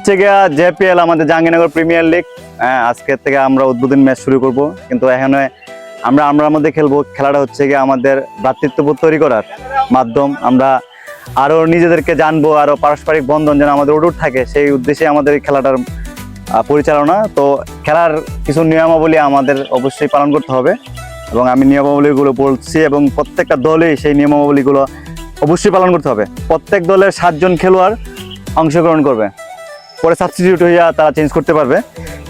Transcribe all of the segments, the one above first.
হচ্ছে গিয়া জেপিএল আমাদের জাহাঙ্গীরনগর প্রিমিয়ার লিগ। আজকে থেকে আমরা উদ্বোধনী ম্যাচ শুরু করব, কিন্তু এখানে আমরা মধ্যে খেলবো। খেলাটা হচ্ছে গিয়ে আমাদের ভ্রাতৃত্ববোধ তৈরি করার মাধ্যম। আমরা আরো নিজেদেরকে জানবো, আরো পারস্পরিক বন্ধন যেন আমাদের অটুট থাকে, সেই উদ্দেশ্যে আমাদের এই খেলাটার পরিচালনা। তো খেলার কিছু নিয়মাবলী আমাদের অবশ্যই পালন করতে হবে, এবং আমি নিয়মাবলীগুলো বলছি, এবং প্রত্যেকটা দলেই সেই নিয়মাবলীগুলো অবশ্যই পালন করতে হবে। প্রত্যেক দলের 7 জন খেলোয়াড় অংশগ্রহণ করবে, পরে সাবস্টিটিউট হইয়া তারা চেঞ্জ করতে পারবে।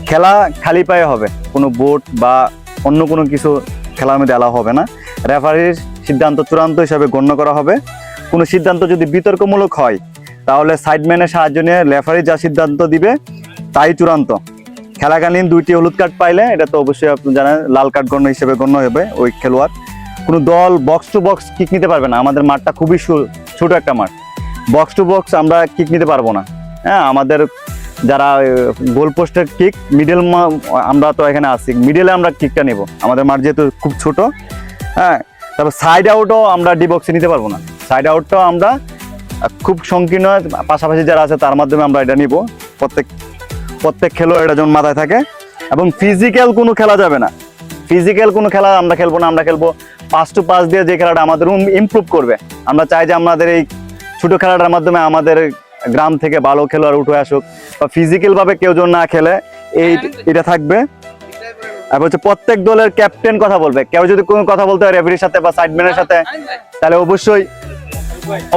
খেলা খালি পায়ে হবে, কোনো বোট বা অন্য কোনো কিছু খেলার মধ্যে এলাও হবে না। রেফারির সিদ্ধান্ত চূড়ান্ত হিসাবে গণ্য করা হবে। কোনো সিদ্ধান্ত যদি বিতর্কমূলক হয়, তাহলে সাইডম্যানের সাহায্য নিয়ে রেফারি যা সিদ্ধান্ত দিবে তাই চূড়ান্ত। খেলাকালীন 2টি হলুদ কার্ড পাইলে, এটা তো অবশ্যই আপনি জানেন, লাল কার্ড গণ্য হিসেবে গণ্য হবে ওই খেলোয়াড়। কোনো দল বক্স টু বক্স কিক নিতে পারবে না। আমাদের মাঠটা খুবই ছোট একটা মাঠ, বক্স টু বক্স আমরা কিক নিতে পারবো না। আমাদের যারা গোল পোস্টের কিক মিডল, আমরা তো এখানে আছি, মিডলে আমরা কিকটা নেব। আমাদের মাঠ যেহেতু খুব ছোট। তারপর সাইড আউটও আমরা ডি বক্সে নিতে পারবো না। সাইড আউটটাও আমরা খুব সংকীর্ণ পাশাপাশি যারা আছে তার মাধ্যমে আমরা এটা নিব। প্রত্যেক খেলোয়াড় এটা যেমন মাথায় থাকে। এবং ফিজিক্যাল কোনো খেলা যাবে না। ফিজিক্যাল কোনো খেলা আমরা খেলবো না। আমরা খেলবো 5 টু 5 দিয়ে, যে খেলাটা আমাদের ইমপ্রুভ করবে। আমরা চাই যে আমাদের এই ছোট খেলাটার মাধ্যমে আমাদের গ্রাম থেকে ভালো খেলোয়াড় উঠে আসুক, বা ফিজিক্যাল ভাবে কেউ যেন না খেলে, এটা থাকবে। আর হচ্ছে প্রত্যেক দলের ক্যাপ্টেন কথা বলবে। কেউ যদি কোনো কথা বলতে হয় রেফারির সাথে বা সাইডম্যানের সাথে, তাহলে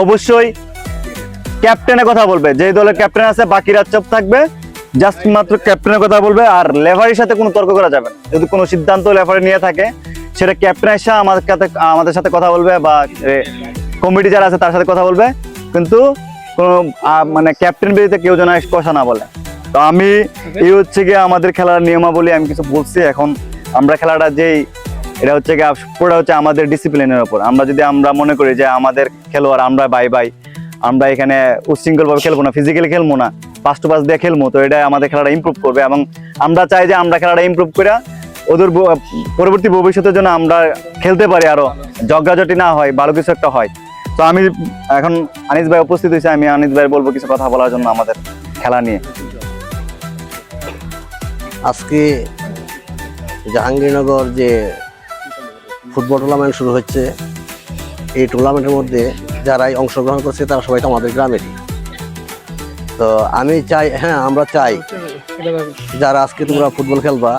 অবশ্যই ক্যাপ্টেনের কথা বলবে। যে দলের ক্যাপ্টেন আছে বাকিরা চুপ থাকবে, জাস্ট মাত্র ক্যাপ্টেনের কথা বলবে। আর রেফারির সাথে কোনো তর্ক করা যাবে না। যদি কোনো সিদ্ধান্ত রেফারি নিয়ে থাকে, সেটা ক্যাপ্টেন এসে আমাদের সাথে কথা বলবে, বা কমিটি যারা আছে তার সাথে কথা বলবে, কিন্তু কোনো মানে ক্যাপ্টেন বিরুদ্ধে কেউ যেন কথা না বলে। তো আমি এই হচ্ছে গিয়ে আমাদের খেলার নিয়মাবলী আমি কিছু বলছি। এখন আমরা খেলাটা এটা হচ্ছে গিয়ে পুরোটা হচ্ছে আমাদের ডিসিপ্লিনের ওপর। আমরা মনে করি যে আমাদের খেলোয়াড় আমরা বাই আমরা এখানে উচ্ছৃঙ্খল ভাবে খেলবো না, ফিজিক্যালি খেলবো না, 5 টু 5 দিয়ে খেলবো, তো এটা আমাদের খেলাটা ইমপ্রুভ করবে। এবং আমরা চাই যে আমরা খেলাটা ইমপ্রুভ করে ওদের পরবর্তী ভবিষ্যতের জন্য আমরা খেলতে পারি, আরো ঝগড়াঝাটি না হয়, ভালো কিছু একটা হয়। তো আমি এখন আনিস ভাই উপস্থিত হয়েছে, আমি আনিস ভাই বলবো কিছু কথা বলার জন্য আমাদের খেলা নিয়ে। আজকে জাহাঙ্গীরনগর যে ফুটবল টুর্নামেন্ট শুরু হচ্ছে, এই টুর্নামেন্টের মধ্যে যারাই অংশগ্রহণ করছে তারা সবাই তো আমাদের গ্রামেরই। তো আমি চাই, আমরা চাই যারা আজকে তোমরা ফুটবল খেলবা,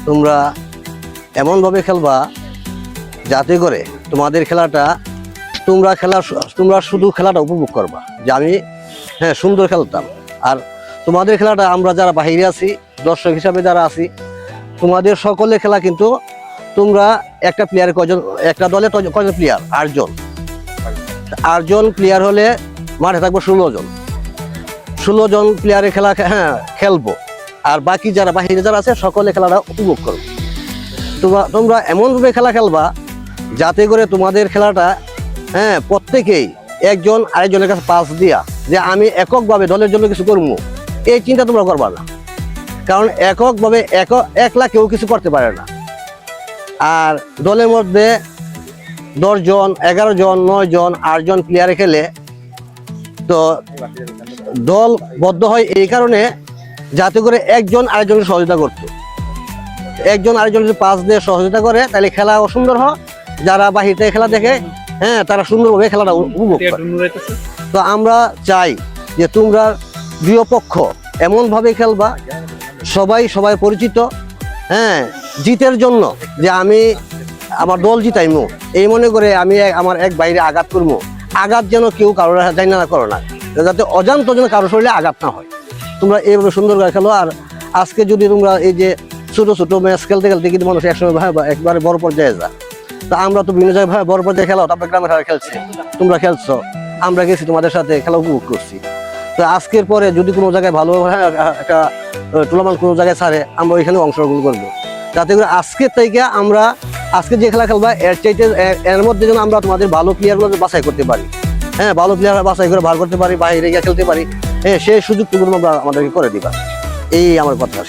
তোমরা এমনভাবে খেলবা যাতে করে তোমাদের খেলাটা তোমরা শুধু খেলাটা উপভোগ করবা, যে আমি সুন্দর খেলতাম। আর তোমাদের খেলাটা আমরা যারা বাহিরে আছি, দর্শক হিসাবে যারা আছি, তোমাদের সকলের খেলা কিন্তু তোমরা একটা প্লেয়ার একটা দলে কয়জন প্লেয়ার? 8 জন প্লেয়ার হলে মাঠে থাকবো 16 জন প্লেয়ারের খেলা খেলবো। আর বাকি যারা বাহিরে যারা আছে সকলে খেলাটা উপভোগ করবো। তোমরা এমনভাবে খেলা খেলবা যাতে করে তোমাদের খেলাটা প্রত্যেকেই একজন আরেকজনের কাছে পাস দিয়া, যে আমি এককভাবে দলের জন্য কিছু করবো, এই চিন্তা তোমরা করবা না। কারণ এককভাবে একলা কেউ কিছু করতে পারে না। আর দলের মধ্যে 10 জন, 11 জন, 9 জন, 8 জন প্লেয়ারে খেলে তো দল বদ্ধ হয় এই কারণে, যাতে করে একজন আরেকজনকে সহযোগিতা করতো। একজন আরেকজনকে পাস দিয়ে সহযোগিতা করে, তাহলে খেলা সুন্দর হয়। যারা বাহির থেকে খেলা দেখে তারা সুন্দরভাবে খেলাটা উপভোগ করে। তো আমরা চাই যে তোমরা দুই পক্ষ এমনভাবে খেলবা সবাই পরিচিত, জিতের জন্য, যে আমি আমার দল জিতাইমু এই মনে করে আমি আমার এক বাইরে আঘাত করবো। আঘাত যেন কেউ কারোর জানি না করো না, যাতে অজান্ত যেন কারোর শরীরে আঘাত না হয়। তোমরা এইভাবে সুন্দর করে খেলো। আর আজকে যদি তোমরা এই যে ছোট ম্যাচ খেলতে কিন্তু মানুষ একসময় একবারে বড় পর্যায়ে যায়। তা আমরা তো বিভিন্ন জায়গায় বড় পর্যায়ে খেলা, তারপরে গ্রামের খেলা খেলছি, তোমরা খেলছো, আমরা গেছি তোমাদের সাথে খেলা উপভোগ করছি। তো আজকের পরে যদি কোনো জায়গায় ভালো একটা টুর্নামেন্ট কোনো জায়গায় ছাড়ে, আমরা ওইখানে অংশগ্রহণ করবো, যাতে করে আজকের থেকে আমরা আজকে যে খেলা খেলবা এর মধ্যে যেন আমরা তোমাদের ভালো প্লেয়ারগুলো বাছাই করতে পারি। ভালো প্লেয়ার বাছাই করে বার করতে পারি, বাইরে গিয়ে খেলতে পারি। সেই সুযোগ তুমি আমাদেরকে করে দিবা। এই আমার কথা।